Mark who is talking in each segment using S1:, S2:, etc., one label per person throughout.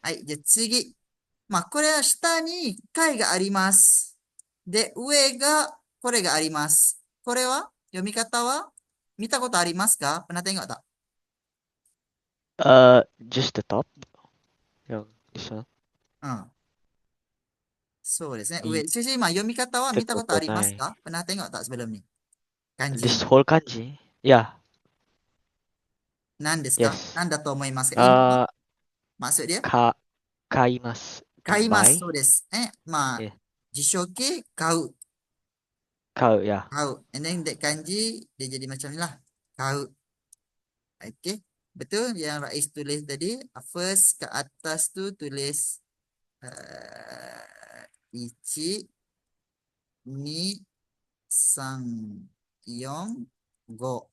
S1: はい。じゃあ次。まあ、これは下に貝があります。で、上がこれがあります。これは読み方は見たことありますか？Pernah tengok tak?
S2: Just the top. Yang this one.
S1: うん。そうですね。上。
S2: Ni
S1: まあ、読み方は見たことあります
S2: terperanai.
S1: か？Pernah tengok tak sebelum ni? Kanji
S2: This
S1: ni.
S2: whole kanji. Yeah.
S1: 何ですか？
S2: Yes.
S1: 何だと思いますか？意味は
S2: Uh,
S1: maksud dia?
S2: kaimas.
S1: 買
S2: To
S1: います。
S2: buy.
S1: そうです。まあ、
S2: Yeah.
S1: 辞書形買う。
S2: Kau, yeah.
S1: Kau. And then that kanji, dia jadi macam ni lah. Kau. Okay. Betul yang Rais tulis tadi. First ke atas tu tulis Ichi ni sang yong go.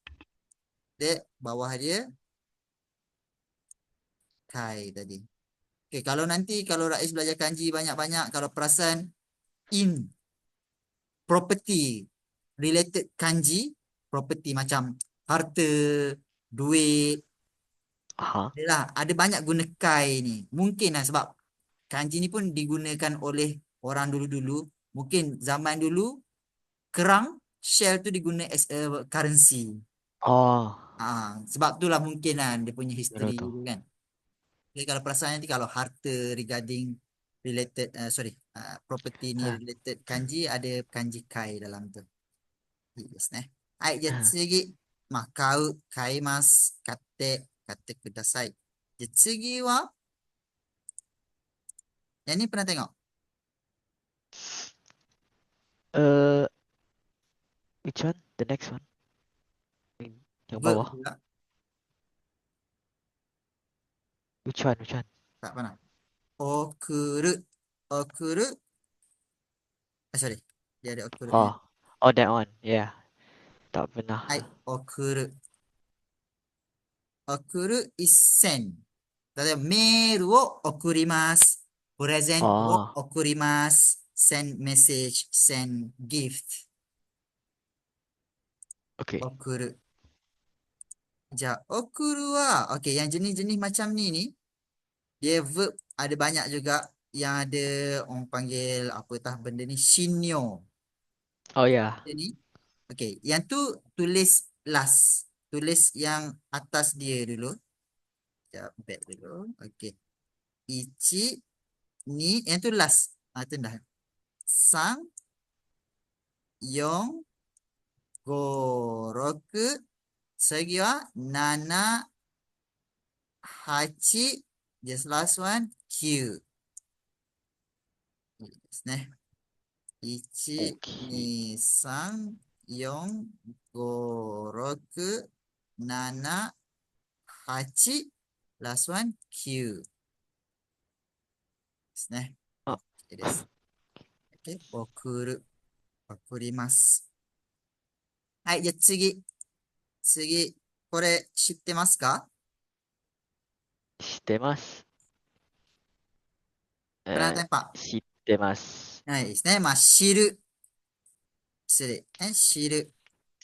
S1: Dia bawah dia kai tadi. Okay, kalau nanti kalau Rais belajar kanji banyak-banyak, kalau perasan in property related kanji, property macam harta, duit,
S2: Aha.
S1: adalah ada banyak guna kai ni. Mungkin lah sebab kanji ni pun digunakan oleh orang dulu-dulu. Mungkin zaman dulu kerang shell tu diguna as a currency.
S2: Oh,
S1: Sebab itulah mungkin lah dia punya
S2: betul
S1: history
S2: tu.
S1: dulu kan. Jadi kalau perasaan nanti kalau harta regarding related property ni
S2: Ah.
S1: related kanji ada kanji kai dalam tu. いいですね。はい、じゃあ
S2: Ah.
S1: 次。まあ、買います。買ってください。じゃあ次は、yang ni pernah tengok?
S2: Uh, which one? The next one. Yang
S1: Verb
S2: bawah.
S1: pula.
S2: Which one? Which one?
S1: Tak pernah. Okuru. Okuru. Sorry. Dia ada okuru.
S2: Oh. Oh, that one. Yeah. Tak pernah.
S1: はい、送る。送る一銭。例えば、メールを送ります。プレゼントを
S2: Oh.
S1: 送ります。send message, send gift.
S2: Okay.
S1: 送る。じゃあ、送るは、okay, yang jenis-jenis macam ni, dia verb ada banyak juga yang ada orang panggil apa tah benda ni, shinyo.
S2: Oh, yeah.
S1: Benda ni. Okay, yang tu tulis last. Tulis yang atas dia dulu. Sekejap, back dulu. Okay. Ichi ni yang tu last. Tu dah. Sang, yong, go, roku, segi wa, nana, hachi, just last one, Q. いいですね。1、
S2: Okay.
S1: 2、3、4、5、6、7、8、ラストワン、9ですね。
S2: Ah.
S1: OK です。OK、送る。送ります。はい、じゃあ次。次。これ知ってますか？
S2: 知ってます。
S1: プラナタイパ。
S2: 知ってます。
S1: はいですね。まあ、知る。失礼。知る。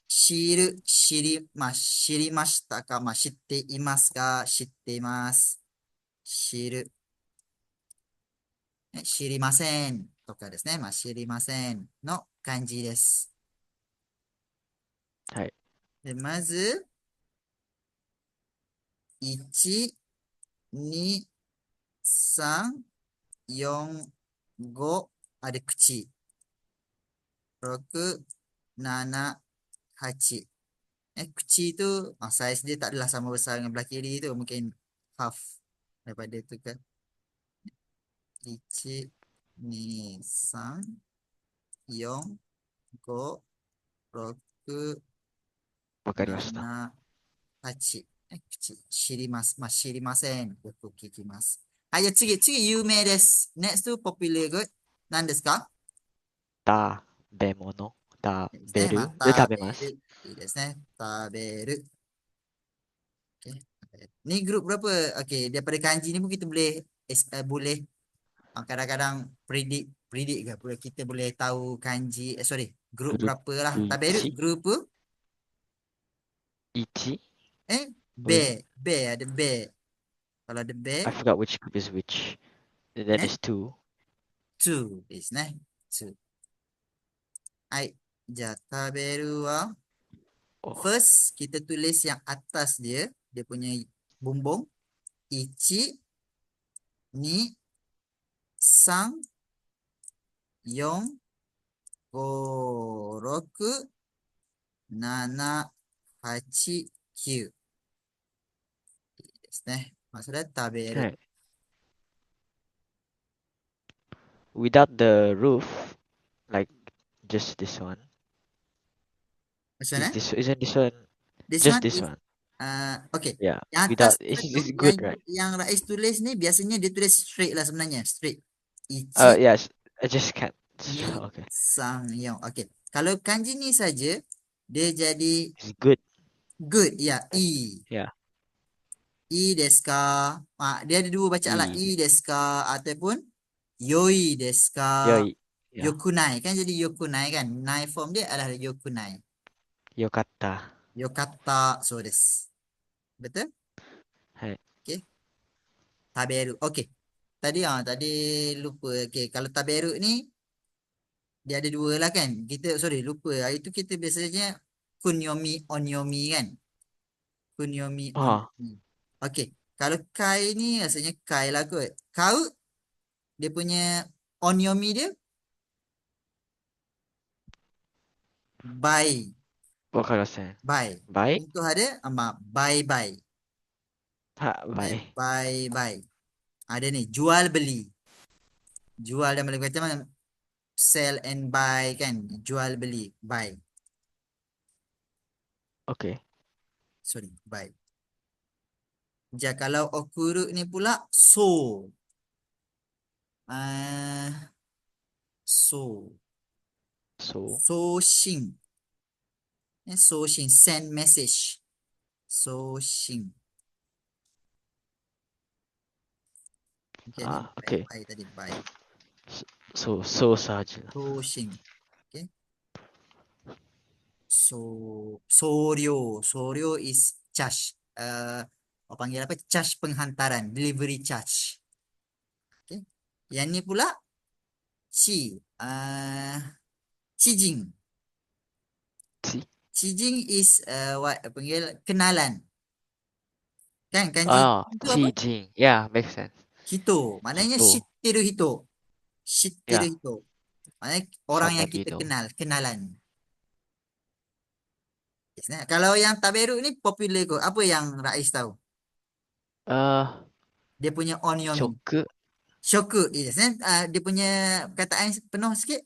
S1: 知る。まあ、知りましたか？まあ、知っていますか？知っています。知る。知りませんとかですね。まあ、知りませんの漢字です。
S2: はい。
S1: で、まず、1、2、3、4、5、あれ、口。6、7、8. Kecil tu, saiz dia tak adalah sama besar dengan belah kiri tu. Mungkin half daripada tu kan. 1、2、3、4、5、6、
S2: わかりました。
S1: 7、8。知ります。まあ、知りません。よく聞きます。はい、じゃあ次、有名です。Next to popular good. 何ですか？
S2: 食べ物。食
S1: いいですね。ま
S2: べる。で、食
S1: あ、食
S2: べます。
S1: べる。いいですね。食べる。Okay. Ni grup berapa? Okay, daripada kanji ni pun kita boleh kadang-kadang predict ke? Kita boleh tahu kanji, sorry, grup
S2: Grup
S1: berapa lah. Taberu,
S2: 1。grup1。B, Boleh.
S1: B ada B. Kalau the
S2: I
S1: bag,
S2: forgot which group is which. And then
S1: eh?
S2: it's two.
S1: Two is ne. Two. Hai. Ja, taberu wa.
S2: Oh,
S1: First, kita tulis yang atas dia. Dia punya bumbung. Ichi, ni, sang, yong, go, roku, nana, hachi, kyu. Desu ne. Maksudnya taberu.
S2: okay. Without the roof, like just this one.
S1: Macam mana?
S2: Isn't this one
S1: This
S2: just
S1: one
S2: this
S1: is
S2: one?
S1: okay.
S2: Yeah.
S1: Yang atas
S2: Without
S1: tu
S2: it's good, right?
S1: yang Rais tulis ni biasanya dia tulis straight lah sebenarnya, straight. Ichi,
S2: Yes. I just can't.
S1: ni,
S2: Okay.
S1: sang, yong. Okay. Kalau kanji ni saja dia jadi
S2: It's good.
S1: good ya, i.
S2: Yeah.
S1: I desu ka? Dia ada dua bacaan lah.
S2: E.
S1: I desu ka ataupun yoi desu ka?
S2: Yoi. Yeah.
S1: Yokunai kan jadi yokunai kan. Nai form dia adalah yokunai.
S2: Yokatta.
S1: Yokatta so desu. Betul?
S2: Hey.
S1: Okay. Taberu. Okay. Tadi lupa. Okay. Kalau taberu ni dia ada dua lah kan. Kita sorry lupa. Hari tu kita biasanya kunyomi onyomi kan. Kunyomi
S2: Oh,
S1: onyomi. Okay. Kalau kai ni rasanya kai lah kot. Kau dia punya onyomi dia bye.
S2: wakarasen.
S1: Bye.
S2: Bye.
S1: Untuk ada bye bye.
S2: Ha, bye.
S1: Bye bye. Ada ni jual beli. Jual dan beli macam mana? Sell and buy kan. Jual beli. Buy.
S2: Okay.
S1: Sorry. Buy. Ja, kalau okuru ni pula so. So.
S2: So,
S1: So sing. So sing. Send message. So sing. Okay, ni buy.
S2: okay.
S1: Buy tadi buy.
S2: So saja.
S1: So sing. Okay. So, soryo. Soryo is charge. Apa panggil apa? Charge penghantaran. Delivery charge. Okay. Yang ni pula Ci. Cijing.
S2: Si.
S1: Cijing is what panggil kenalan. Kan kanji itu apa?
S2: Jing. Yeah, makes sense.
S1: Hito. Maknanya
S2: Hito.
S1: shittiru hito. Shittiru
S2: Yeah,
S1: hito. Maknanya orang yang
S2: somebody
S1: kita
S2: know.
S1: kenal, kenalan. Yes, nah. Kalau yang taberu ni popular kot. Apa yang Rais tahu? Dia punya onyomi.
S2: Shoku.
S1: Shoku. Yes, nah. Dia punya perkataan penuh sikit.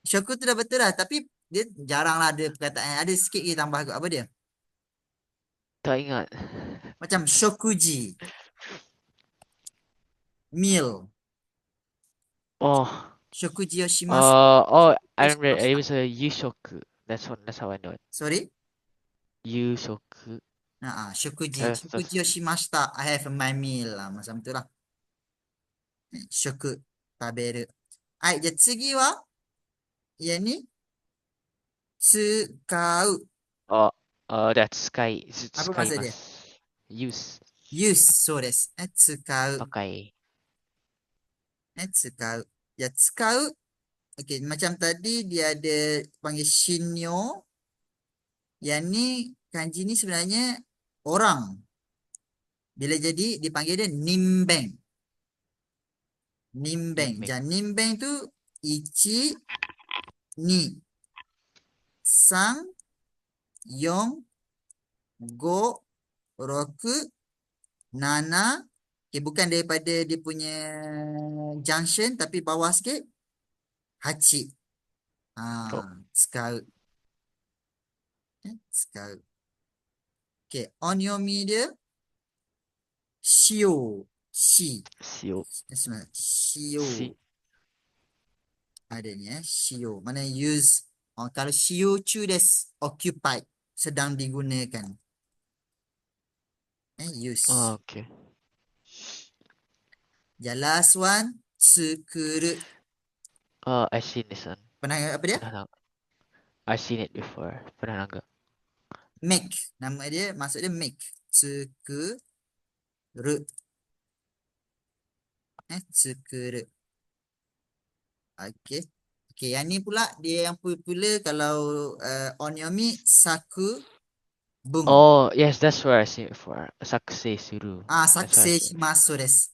S1: Shoku tu dah betul lah. Tapi dia jarang lah ada perkataan. Ada sikit lagi tambah kot. Apa dia?
S2: Tak ingat.
S1: Macam shokuji. Meal.
S2: Oh,
S1: Shokuji yoshimasu.
S2: I remember it was a Yushoku. That's how I know it.
S1: Sorry?
S2: Yushoku.
S1: Shokuji. Shokuji yoshimashita. I have my meal lah. Macam tu lah. Shoku. Taberu. Hai,じゃあ次は yang ni tsukau.
S2: That's sky.
S1: Apa maksud dia?
S2: Use.
S1: Use. So desu. Tsukau.
S2: Pakai.
S1: Tsukau. Ya, tsukau. Okay, macam tadi dia ada panggil shinyo. Yang ni kanji ni sebenarnya orang. Bila jadi dipanggil dia nimbeng. Nimbeng.
S2: Nimbeng.
S1: Jangan nimbeng tu ichi, ni, sang, yong, go, roku, nana. Okay, bukan daripada dia punya junction tapi bawah sikit. Hachi. Scout. Scout. Okay, on your media. Shio. Shi.
S2: Sio.
S1: Shio.
S2: Si.
S1: Ada ni Shio. Mana use. Kalau shio chu des occupied. Sedang digunakan. Use.
S2: Okay.
S1: The last one. Tsukuru.
S2: I seen this one.
S1: Pernah apa dia?
S2: Pernah I seen it before. Pernah nangkap.
S1: make. Nama dia, maksud dia make. Cekere. Cekere. Okay. Okay, yang ni pula dia yang popular kalau onyomi saku bung.
S2: Oh, yes, that's where I see it for. Sakusei suru. That's what I
S1: Sakusei
S2: see it for.
S1: shimasu desu.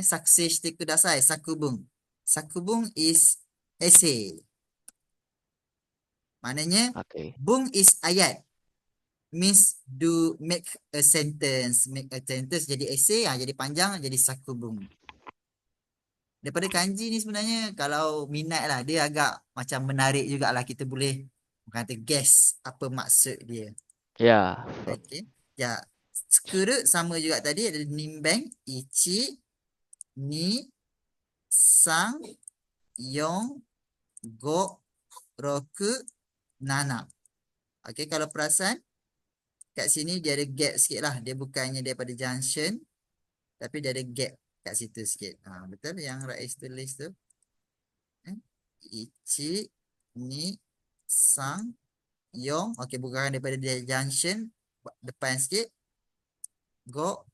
S1: Sakusei shite kudasai. Sakubung. Sakubung is essay. Maknanya,
S2: Okay.
S1: bung is ayat. Means do make a sentence. Make a sentence jadi essay, jadi panjang, jadi sakubung. Daripada kanji ni sebenarnya, kalau minat lah, dia agak macam menarik jugalah. Kita boleh kata guess apa maksud dia.
S2: Yeah.
S1: Okay. Ya, skere sama juga tadi, ada nimbang, ichi, ni, sang, yong, go, roku, nana. Okay, kalau perasan, kat sini dia ada gap sikit lah. Dia bukannya daripada junction, tapi dia ada gap kat situ sikit. Betul yang Rais tulis tu. Ichi, ni, sang, yong. Okay, bukan daripada dia junction. Depan sikit. Go,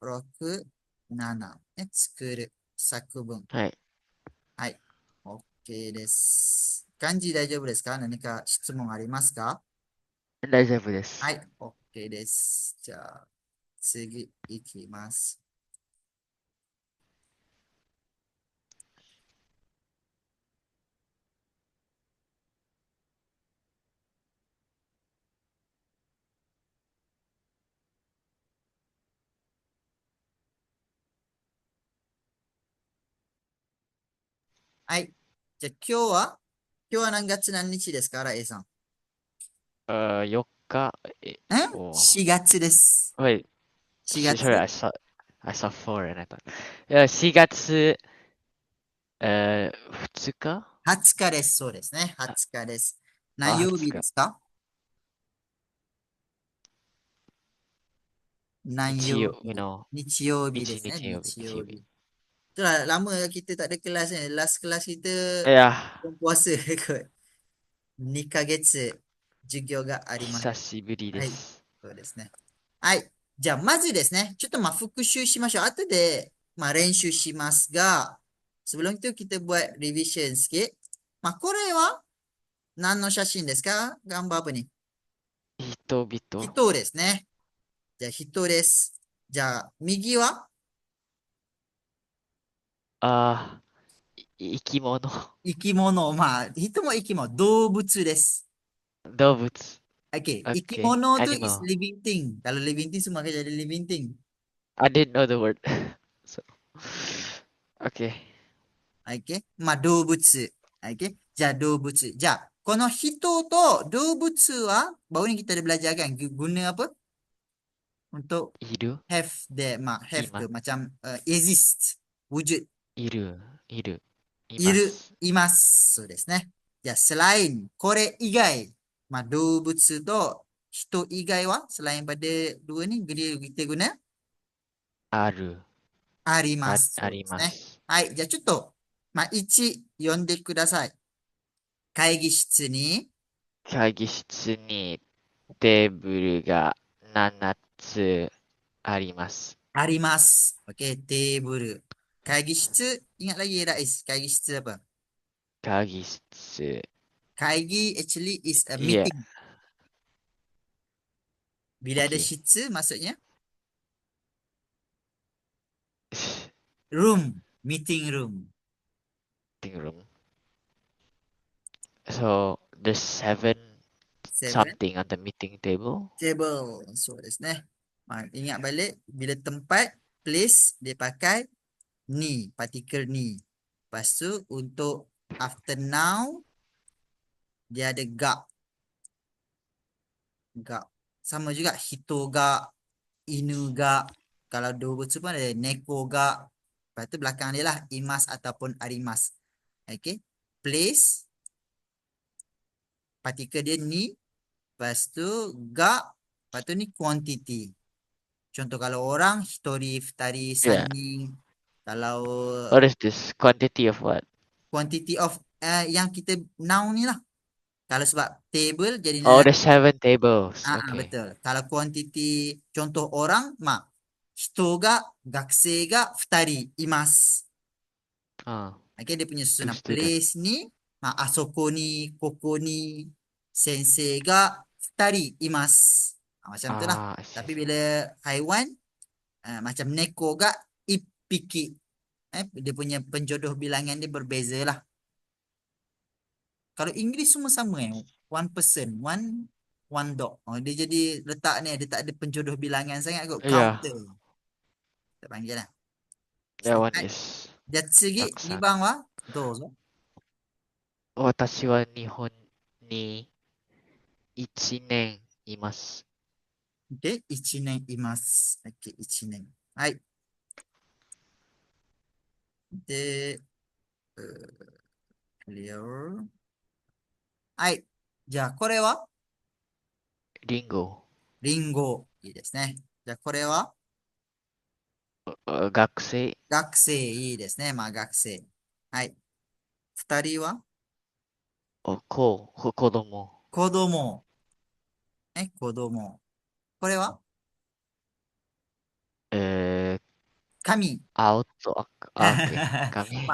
S1: roku, nana. Skere, sakubung.
S2: はい。
S1: はい。OK です。漢字大丈夫ですか？何か質問ありますか？
S2: 大丈夫です。
S1: はい。OK です。じゃあ、次いきます。はい。じゃあ、今日は何月何日ですか？ライさん。
S2: 4日、
S1: 4月です。
S2: wait,
S1: 4
S2: sorry,
S1: 月
S2: I saw 4 and I thought. 4月、2日
S1: 20日です。そうですね。20日です。何
S2: あ、
S1: 曜
S2: 20日。
S1: 日ですか？何
S2: 日曜、
S1: 曜日？日曜日ですね。
S2: 日曜日、
S1: 日
S2: 日曜日。
S1: 曜日。Itulah lama kita tak ada kelas ni. Last kelas kita
S2: いや、
S1: bulan puasa kot. 2ヶ月授業があります。
S2: 久しぶりで
S1: はい。
S2: す。
S1: そうですね。はい。じゃあ、まずですね、ちょっと復習しましょう。後で、練習しますが、sebelum itu kita buat revision sikit. これは何の写真ですか？gambar apa ni?
S2: 人々。
S1: 人ですね。じゃあ、人です。じゃあ、右は
S2: あ生き物。
S1: 生き物。人も生き物。動物です。
S2: 動物。
S1: Okay. 生き
S2: Okay.
S1: 物tu is
S2: Animal.
S1: living thing. Kalau living thing semua akan jadi living thing.
S2: I didn't know the word. So, okay.
S1: Okay. 動物。Okay. じゃあ、動物。じゃあ、この人と動物は、baru ni kita ada belajar kan, guna apa? Untuk
S2: いる
S1: have the, have
S2: 今、
S1: tu, macam exist, wujud,
S2: いる、いる、い
S1: い
S2: ま
S1: る,
S2: す。
S1: います。そうですね。じゃあ、selain, これ以外、動物と人以外は、selain pada dua ni, kita guna
S2: ある、
S1: あります。
S2: あり
S1: そうですね。
S2: ます。
S1: はい。じゃあ、ちょっと、1、読んでください。会議室に
S2: 会議室にテーブルが7つあります。
S1: あります。OK、テーブル。会議室、ingat lagi Rais, 会議室apa?
S2: 会議室、
S1: 会議 actually is a
S2: yeah,
S1: meeting. Bila ada
S2: okay.
S1: 室, maksudnya room, meeting room.
S2: Meeting room. So, there's 7
S1: Seven,
S2: something on the meeting table.
S1: table. So, ですね。ingat balik, bila tempat, place, dia pakai ni, partikel ni. Lepas tu, untuk after now, dia ada ga. Ga. Sama juga, hito ga, inu ga. Kalau dua tu pun ada neko ga. Lepas tu belakang dia lah, imas ataupun arimas. Okay. Place, partikel dia ni. Lepas tu ga. Lepas tu ni quantity. Contoh kalau orang, hitori, futari,
S2: Yeah.
S1: sanning. Kalau
S2: What is this? Quantity of what?
S1: quantity of yang kita noun ni lah. Kalau sebab table jadi
S2: Oh, the
S1: nanatsu.
S2: seven tables. Okay.
S1: Betul. Kalau kuantiti contoh orang, hito ga gakusei ga futari imasu.
S2: Ah,
S1: Okay, dia punya
S2: two
S1: susunan
S2: student.
S1: place ni, asoko ni, koko ni, sensei ga futari imasu. Macam tu lah.
S2: I see.
S1: Tapi bila haiwan, macam neko ga ippiki. Dia punya penjodoh bilangan dia berbeza lah. Kalau Inggeris semua sama one person, one dog. Dia jadi letak ni, dia tak ada penjodoh bilangan sangat kot.
S2: Yeah,
S1: Counter. Kita panggil lah.
S2: that one
S1: Hai.
S2: is
S1: Jatsugi,
S2: Jaksan.
S1: 2番はどうぞ。
S2: 私は日本に1年います。
S1: で、1年います。OK、1年。はい。で、クリア。はい。じゃあ、これは
S2: リンゴ。
S1: リンゴ。いいですね。じゃあ、これは
S2: 学生。
S1: 学生。いいですね。学生。はい。二人は
S2: 子供。
S1: 子供。子供。これは
S2: えー、
S1: 髪。
S2: 青と赤。あ、OK。紙。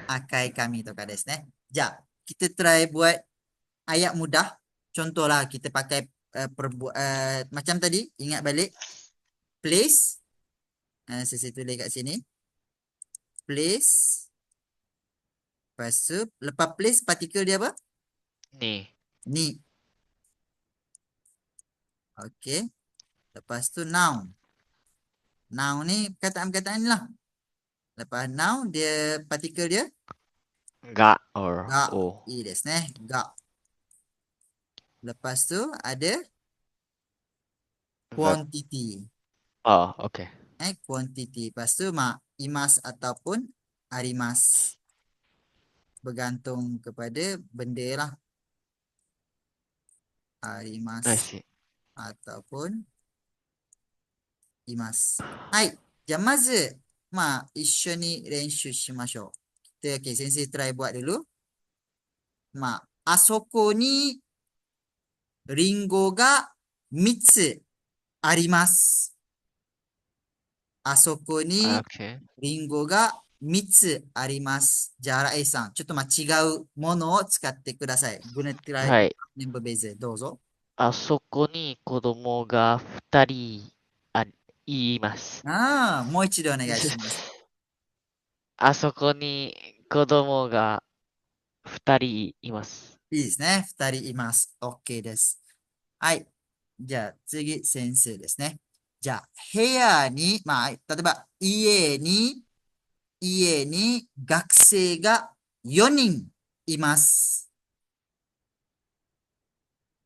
S1: 赤い髪とかですね。じゃあ、kita try buat ayat mudah. Contohlah kita pakai macam tadi, ingat balik. Place. Saya tulis kat sini. Place. Lepas tu, lepas place, partikel dia apa?
S2: に、
S1: Ni. Okay. Lepas tu, noun. Noun ni perkataan-perkataan ni lah. Lepas noun, dia partikel dia?
S2: が、or,
S1: Ga.
S2: を。
S1: いいですね。Ga. Lepas tu, ada
S2: が、
S1: quantity.
S2: OK。Quantity.
S1: Lepas tu, imas ataupun arimas. Bergantung kepada benda lah.
S2: I
S1: Arimas
S2: see.
S1: ataupun imas. Hai. じゃあ、まず、一緒に練習しましょう。で、OK、先生トライbuat dulu。あそこにリンゴが3つあります。あそこに
S2: OK。
S1: リンゴが3つあります。じゃあ、荒井さん、ちょっと違うものを使ってください。
S2: はい。
S1: ネンブベーゼ、どうぞ。
S2: あそこに子供が2人います。
S1: もう一度お願いします。
S2: あそこに子供が2人います。
S1: いいですね。2人います。OK です。はい。じゃあ、次、先生ですね。じゃあ、部屋に、例えば、家に学生が4人います。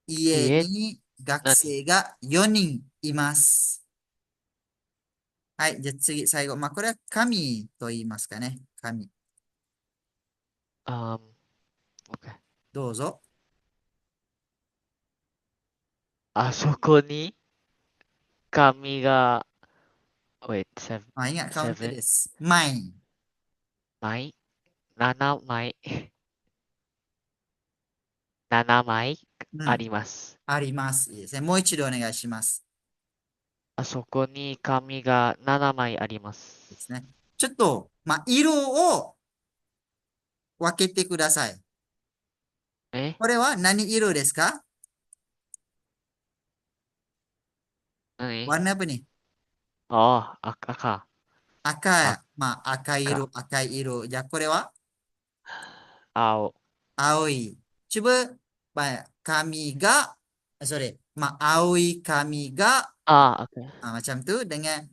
S1: 家
S2: 家、
S1: に学
S2: 何
S1: 生が4人います。はい。じゃあ次、最後。これは神と言いますかね。神。
S2: あ、OK。
S1: どうぞ。
S2: あそこに紙が、wait,
S1: ingat kaunter で
S2: seven
S1: す。mine。
S2: 枚 ?7 枚7枚あ
S1: うん。
S2: ります。
S1: あります。いいですね。もう一度お願いします。
S2: あそこに紙が7枚あります。
S1: ですね。ちょっと、色を分けてください。
S2: え
S1: これは何色ですか？
S2: 何
S1: warna apa nih?
S2: ああ、赤、
S1: 赤、赤
S2: 赤、
S1: 色、赤い色。じゃあこれは
S2: 青、
S1: 青い。Coba, kami ga, sorry,青いkami ga,
S2: ah, okay.
S1: macam tu dengan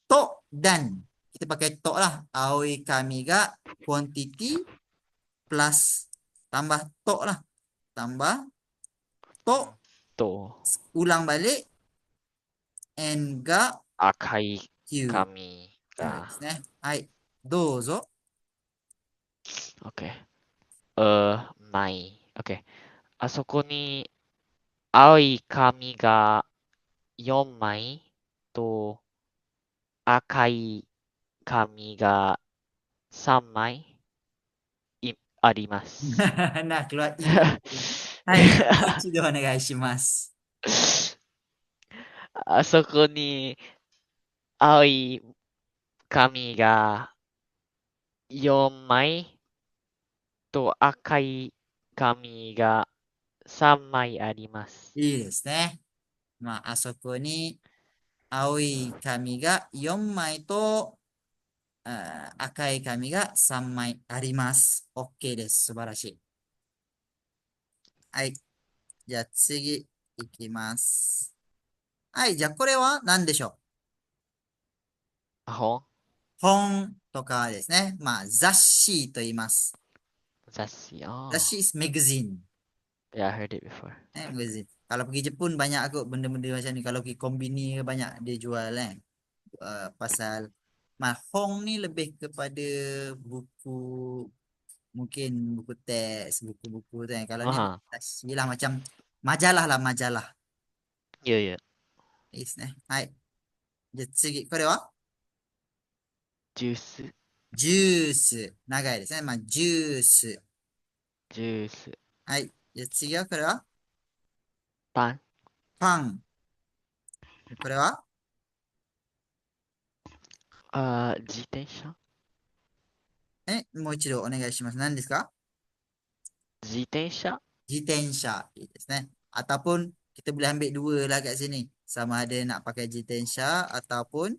S1: to dan. Kita pakai to lah. Aoi kami ga quantity plus tambah to lah. Tambah to,
S2: と、
S1: ulang balik, and ga
S2: 赤い
S1: q.
S2: 紙
S1: です
S2: が、
S1: ね。はい。どうぞ。
S2: OK。枚。OK。あそこに青い紙が4枚と赤い紙が3枚あります。
S1: Nah, keluar i. はい。もう一度お願いします。
S2: あそこに青い紙が4枚と赤い紙が3枚あります。
S1: いいですね。まあ、あそこに青い紙が4枚と赤い紙が3枚あります。OK です。素晴らしい。はい。じゃあ次いきます。はい。じゃあこれは何でしょう？
S2: 本
S1: 本とかですね。まあ、雑誌と言います。
S2: 雑誌。
S1: 雑誌
S2: Oh,
S1: is magazine.
S2: yeah, I heard it before.
S1: Magazine. Kalau pergi Jepun banyak aku benda-benda macam ni. Kalau pergi kombini banyak dia jual kan. Pasal mahong ni lebih kepada buku, mungkin buku teks, buku-buku tu kan. Kalau ni
S2: Aha,
S1: tasih lah macam majalah lah majalah.
S2: yeah, yeah.
S1: いいですね。はい。じゃあ次、これは
S2: ジュース、
S1: ジュース。長いですね。まあ、ジュース。
S2: ジュース、
S1: はい。じゃあ次はこれは
S2: パン、
S1: パン。これは
S2: 自転車
S1: もう一度お願いします。何ですか？
S2: 自転車
S1: 自転車. Iいですね. Ataupun kita boleh ambil dua lah kat sini. Sama ada nak pakai 自転車 ataupun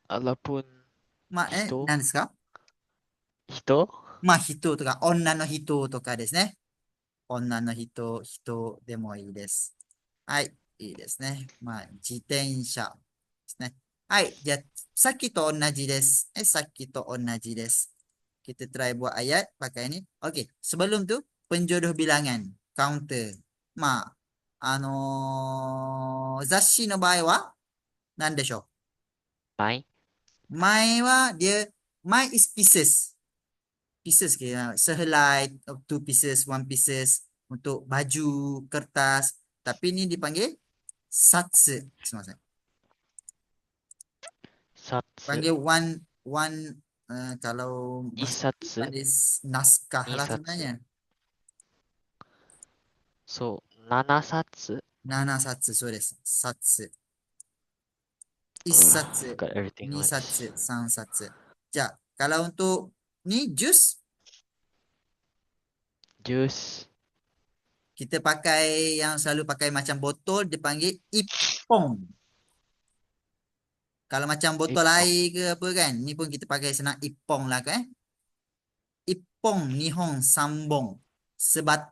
S2: ataupun
S1: 何ですか？
S2: 人
S1: まあ、人とか、女の人とかですね。女の人、人でもいいです。はい、いいですね。まあ、自転車ですね。はい、じゃあ、さっきと同じです。さっきと同じです。Kita try buat ayat pakai ni. Okey, sebelum tu, penjodoh bilangan, counter. まあ、雑誌の場合は何でしょ
S2: 前
S1: う？前はdia, 前 is pieces. Pieces kira sehelai, two pieces, one pieces untuk baju, kertas. Tapi ni dipanggil satsu. Semasa.
S2: 冊、
S1: Panggil one kalau
S2: 一
S1: bahasa Melayu
S2: 冊、
S1: panggil naskah
S2: 二
S1: lah
S2: 冊。
S1: sebenarnya.
S2: そう、7冊。
S1: Nana satsu, so desu. Satsu. 一
S2: Ugh,
S1: 冊、
S2: forgot everything
S1: 二
S2: was.
S1: 冊、三冊. Ja, kalau untuk ni jus,
S2: ジュース、
S1: kita pakai yang selalu pakai macam botol, dipanggil ipong. Kalau macam
S2: 一
S1: botol
S2: 本。
S1: air ke apa kan, ni pun kita pakai senang ipong lah kan. Ipong, nihong, sambong.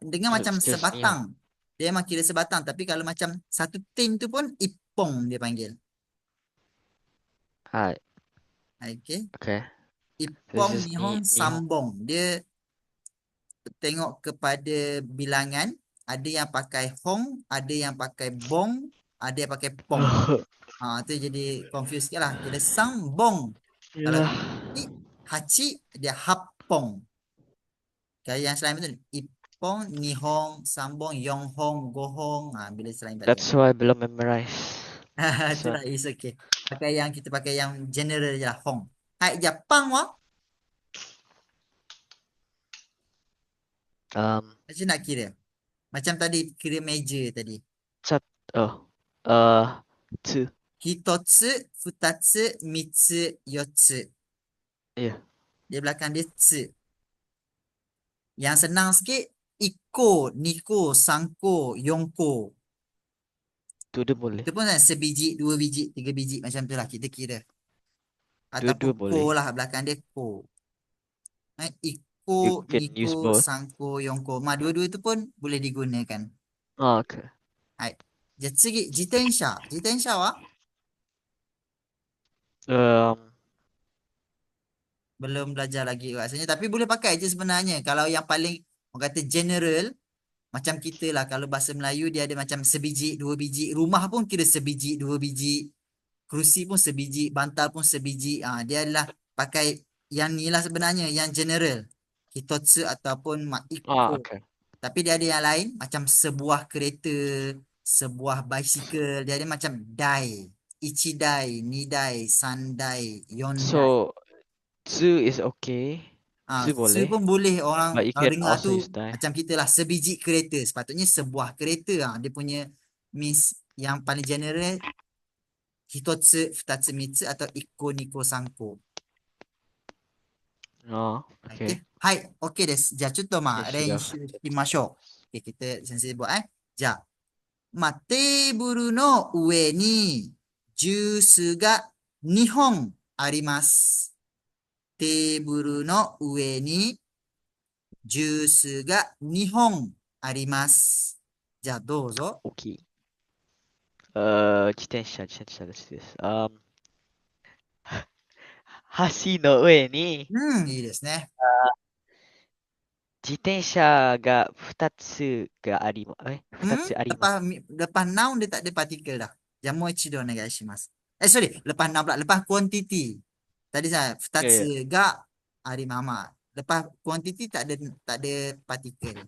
S1: Dengan macam
S2: Just 日本。
S1: sebatang. Dia memang kira sebatang. Tapi kalau macam satu tin tu pun ipong dia panggil.
S2: はい。
S1: Okay.
S2: Okay. So it's
S1: Ipong,
S2: just
S1: nihong,
S2: 日本。
S1: sambong. Dia tengok kepada bilangan. Ada yang pakai hong, ada yang pakai bong, ada yang pakai pong. Tu jadi confuse sikit lah. Kira sang, bong. Kalau
S2: Ya.
S1: i, hachi, dia hapong. Kalau yang selain itu, ipong, nihong, sambong, yonghong, gohong. Bila selain balik.
S2: That's why belum memorize. This one.
S1: Itulah, is okay. Kita pakai yang general je lah, hong. Hai, Jepang wah.
S2: Um,
S1: Macam nak kira? Macam tadi, kira meja tadi.
S2: chat. Oh. Uh, two.
S1: Hitotsu, futatsu, mitsu, yotsu.
S2: Yeah.
S1: Dia belakang dia tsu. Yang senang sikit, iko, niko, sanko, yonko.
S2: Dua-dua boleh.
S1: Itu pun kan sebiji, dua biji, tiga biji macam tu lah kita kira. Ataupun
S2: Dua-dua
S1: ko
S2: boleh.
S1: lah belakang dia ko. Iko,
S2: You can
S1: niko,
S2: use both.
S1: sanko, yonko. Dua-dua itu pun boleh digunakan.
S2: Oh, okay.
S1: Hai. Jadi segi jitensha. Jitensha wa
S2: Um,
S1: belum belajar lagi rasanya. Tapi boleh pakai je sebenarnya. Kalau yang paling orang kata general, macam kita lah. Kalau bahasa Melayu dia ada macam sebiji, dua biji. Rumah pun kira sebiji, dua biji. Kerusi pun sebiji, bantal pun sebiji. Dia adalah pakai yang ni lah sebenarnya, yang general. Hitotsu ataupun Maiko.
S2: okay.
S1: Tapi dia ada yang lain, macam sebuah kereta, sebuah bicycle. Dia ada macam dai. Ichidai, nidai, sandai, yondai.
S2: So, two is okay. boleh.
S1: Pun boleh orang
S2: But you
S1: kalau
S2: can
S1: dengar
S2: also
S1: tu
S2: use die.
S1: macam kita lah sebiji kereta. Sepatutnya sebuah kereta dia punya means yang paling general hitotsu, futatsu, mitsu atau iko, niko, sanko.
S2: Oh,
S1: Okay.
S2: okay.
S1: はい。OK です。じゃあちょっとまあ練
S2: 選手が
S1: 習してみましょう。Okay, kita sensei buatじゃあ、まあテーブルの上にジュースが2本あります。テーブルの上にジュースが2本あります。じゃあどうぞ。
S2: 大きい。自転車です。橋の上に
S1: うん、いいですね。
S2: 自転車が2つがありま、2
S1: Hmm,
S2: つあります。
S1: lepas noun dia tak ada partikel dah. Jangan mau ichido onegaishimasu. Sorry, lepas noun pula, lepas quantity. Tadi saya, 2つ
S2: いやいや、
S1: がありまま. Lepas quantity tak ada partikel.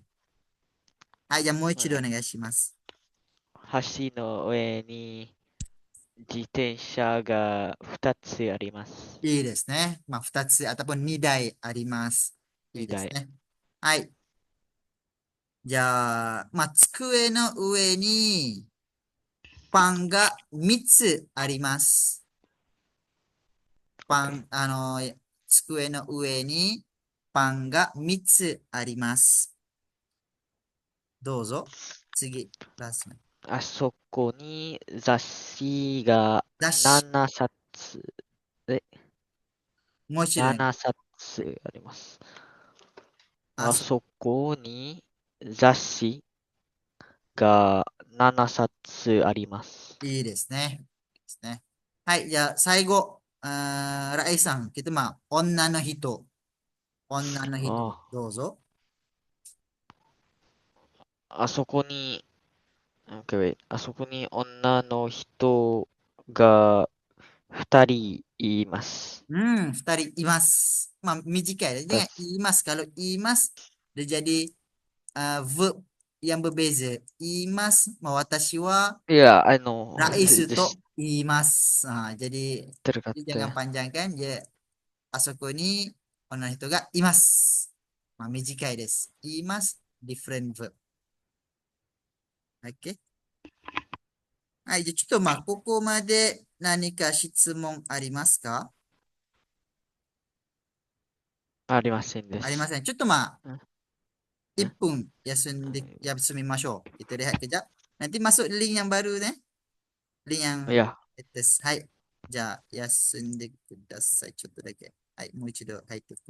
S1: Hai, jangan mau
S2: は
S1: ichido
S2: い、
S1: onegaishimasu.
S2: 橋の上に自転車が2つあります。
S1: いいですね。まあ、2つ ataupun 2台あります。いいです
S2: 2台。
S1: ね。はい。じゃあ、まあ、机の上にパンが3つあります。パ
S2: OK。
S1: ン、机の上にパンが3つあります。どうぞ。次、ラスト。
S2: あそこに雑誌が
S1: 雑誌。
S2: 7冊、え、
S1: もう一度ね。
S2: 7冊あります。
S1: あ、
S2: あそこに雑誌が7冊あります。
S1: いいですね。いいですね。はい、じゃあ最後。ライさん、kita mah 女の人。女の人、
S2: あ、
S1: どうぞ。
S2: あそこに、OK, wait. あそこに女の人が2人います。
S1: 2人います。まあ、短い. Jangan
S2: 2
S1: います. Kalau います, dia jadi verb yang berbeza. います. Ma, watashi wa
S2: Yeah, I know.
S1: Rais
S2: Just
S1: to 言います。jadi
S2: てるかっ
S1: dia jangan
S2: て。
S1: panjangkan. Dia あそこに女の人がいます。まあ、短いです。言います。different verb. OK? はい。じゃあちょっとまあ、ここまで何か質問ありますか？
S2: ありませんです。
S1: ありません。ちょっとまあ、
S2: うん
S1: 1分休みましょう. Kita rehat kejap. Nanti masuk link yang baru ne. Link yang
S2: いや、
S1: latest. はい。じゃあ、休んでください。ちょっとだけ。はい。もう一度入ってくる。